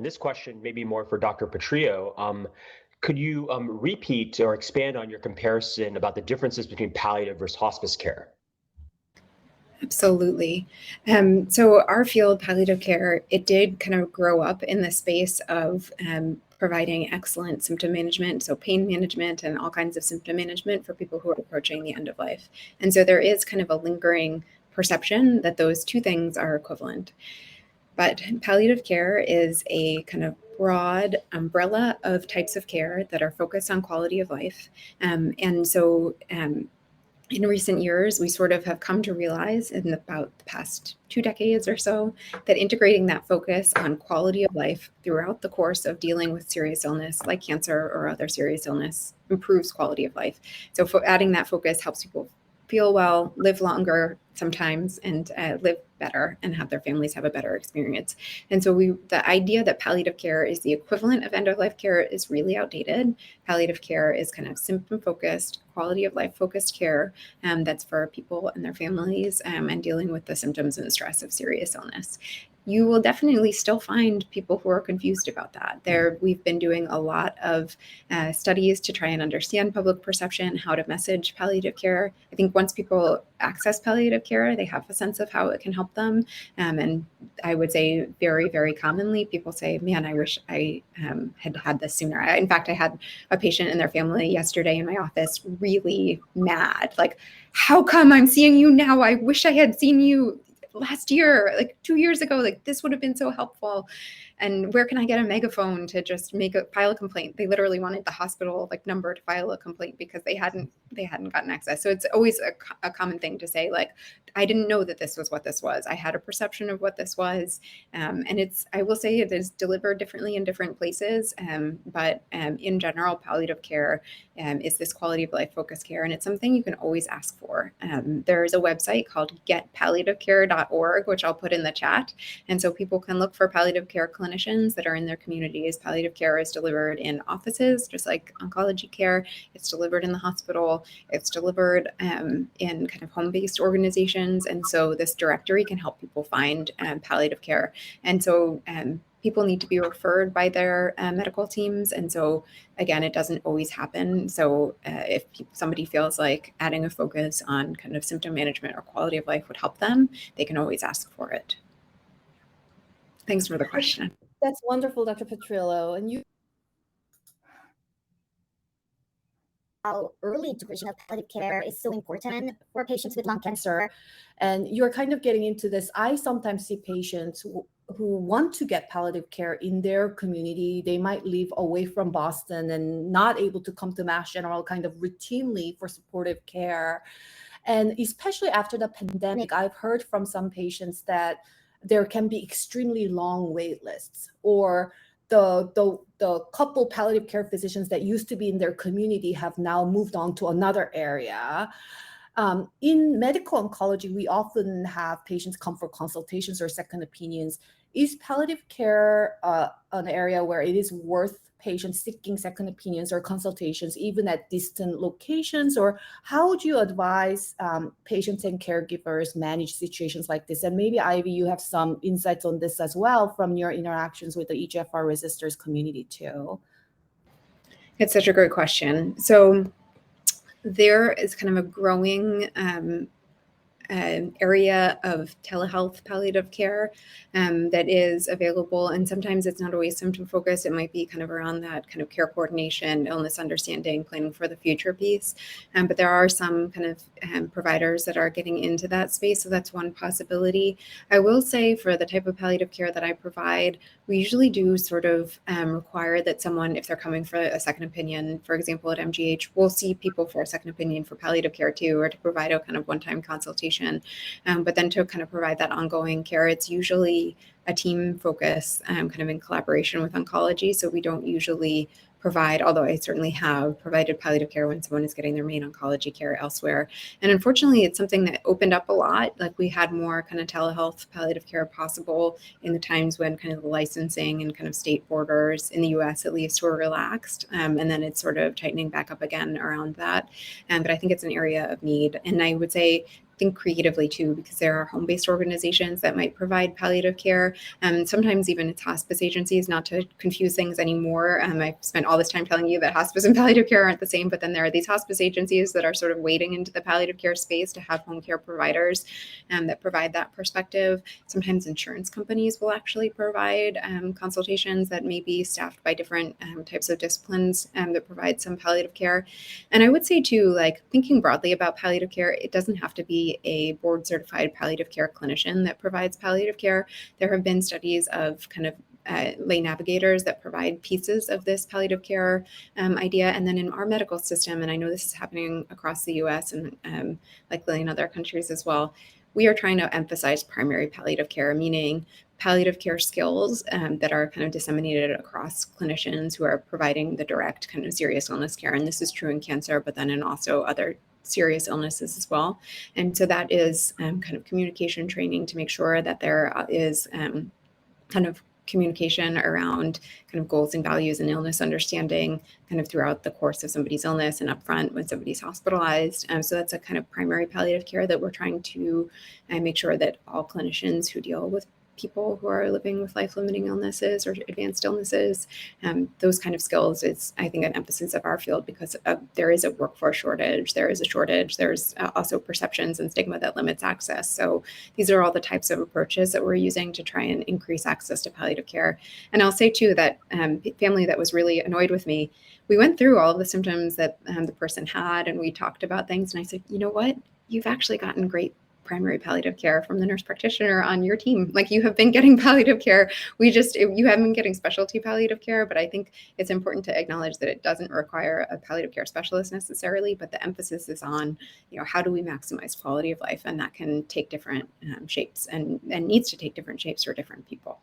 this question may be more for Dr. Petrillo. Could you repeat or expand on your comparison about the differences between palliative versus hospice care? Absolutely. So our field, palliative care, it did kind of grow up in the space of providing excellent symptom management, so pain management and all kinds of symptom management for people who are approaching the end of life. And so there is kind of a lingering perception that those two things are equivalent. But palliative care is a kind of broad umbrella of types of care that are focused on quality of life. And so in recent years, we sort of have come to realize in about the past 2 decades or so that integrating that focus on quality of life throughout the course of dealing with serious illness like cancer or other serious illness improves quality of life. So adding that focus helps people feel well, live longer sometimes, and live better and have their families have a better experience. And so the idea that palliative care is the equivalent of end-of-life care is really outdated. Palliative care is kind of symptom-focused, quality of life focused care that's for people and their families and dealing with the symptoms and the stress of serious illness. You will definitely still find people who are confused about that. We've been doing a lot of studies to try and understand public perception, how to message palliative care. I think once people access palliative care, they have a sense of how it can help them. And I would say very, very commonly, people say, man, I wish I had this sooner. In fact, I had a patient and their family yesterday in my office really mad. Like, how come I'm seeing you now? I wish I had seen you last year, like 2 years ago, like this would have been so helpful. And where can I get a megaphone to just file a complaint? They literally wanted the hospital number to file a complaint because they hadn't gotten access. So it's always a common thing to say, like, I didn't know that this was what this was. I had a perception of what this was. And I will say it is delivered differently in different places. But in general, palliative care is this quality of life focused care. And it's something you can always ask for. There is a website called getpalliativecare.org, which I'll put in the chat. And so people can look for palliative care clinicians that are in their communities. Palliative care is delivered in offices, just like oncology care. It's delivered in the hospital. It's delivered in kind of home-based organizations. And so this directory can help people find palliative care. And so people need to be referred by their medical teams. And so, again, it doesn't always happen. So if somebody feels like adding a focus on kind of symptom management or quality of life would help them, they can always ask for it. Thanks for the question. That's wonderful, Dr. Petrillo. And how early integration of palliative care is so important for patients with lung cancer. And you're kind of getting into this. I sometimes see patients who want to get palliative care in their community. They might live away from Boston and not able to come to Mass General kind of routinely for supportive care. And especially after the pandemic, I've heard from some patients that there can be extremely long wait lists, or the couple palliative care physicians that used to be in their community have now moved on to another area. In medical oncology, we often have patients come for consultations or second opinions. Is palliative care an area where it is worth patients seeking second opinions or consultations, even at distant locations? Or how would you advise patients and caregivers manage situations like this? And maybe, Ivy, you have some insights on this as well from your interactions with the EGFR resistors community too. It's such a great question. So there is kind of a growing area of telehealth palliative care that is available. And sometimes it's not always symptom focused. It might be kind of around that kind of care coordination, illness understanding, planning for the future piece. But there are some kind of providers that are getting into that space. So that's one possibility. I will say for the type of palliative care that I provide, we usually do sort of require that someone, if they're coming for a second opinion, for example, at MGH, we'll see people for a second opinion for palliative care too, or to provide a kind of one-time consultation. But then to kind of provide that ongoing care, it's usually a team focus kind of in collaboration with oncology. So we don't usually provide, although I certainly have provided palliative care when someone is getting their main oncology care elsewhere. And unfortunately, it's something that opened up a lot. Like we had more kind of telehealth palliative care possible in the times when kind of the licensing and kind of state borders in the US at least were relaxed. And then it's sort of tightening back up again around that. But I think it's an area of need. And I would say think creatively too, because there are home-based organizations that might provide palliative care. Sometimes even it's hospice agencies, not to confuse things anymore. I've spent all this time telling you that hospice and palliative care aren't the same, but then there are these hospice agencies that are sort of wading into the palliative care space to have home care providers that provide that perspective. Sometimes insurance companies will actually provide consultations that may be staffed by different types of disciplines that provide some palliative care. And I would say too, like thinking broadly about palliative care, it doesn't have to be a board certified palliative care clinician that provides palliative care. There have been studies of kind of lay navigators that provide pieces of this palliative care idea. And then in our medical system, and I know this is happening across the US and likely in other countries as well, we are trying to emphasize primary palliative care, meaning palliative care skills that are kind of disseminated across clinicians who are providing the direct kind of serious illness care. And this is true in cancer, but then in also other serious illnesses as well. And so that is kind of communication training to make sure that there is kind of communication around kind of goals and values and illness understanding kind of throughout the course of somebody's illness and upfront when somebody's hospitalized. So that's a kind of primary palliative care that we're trying to make sure that all clinicians who deal with people who are living with life-limiting illnesses or advanced illnesses, those kind of skills is, I think, an emphasis of our field because there is a workforce shortage, there is a shortage, there's also perceptions and stigma that limits access. So these are all the types of approaches that we're using to try and increase access to palliative care. And I'll say too that family that was really annoyed with me, we went through all of the symptoms that the person had and we talked about things. And I said, you know what, you've actually gotten great primary palliative care from the nurse practitioner on your team. Like you have been getting palliative care. You haven't been getting specialty palliative care, but I think it's important to acknowledge that it doesn't require a palliative care specialist necessarily, but the emphasis is on, how do we maximize quality of life? And that can take different shapes and needs to take different shapes for different people.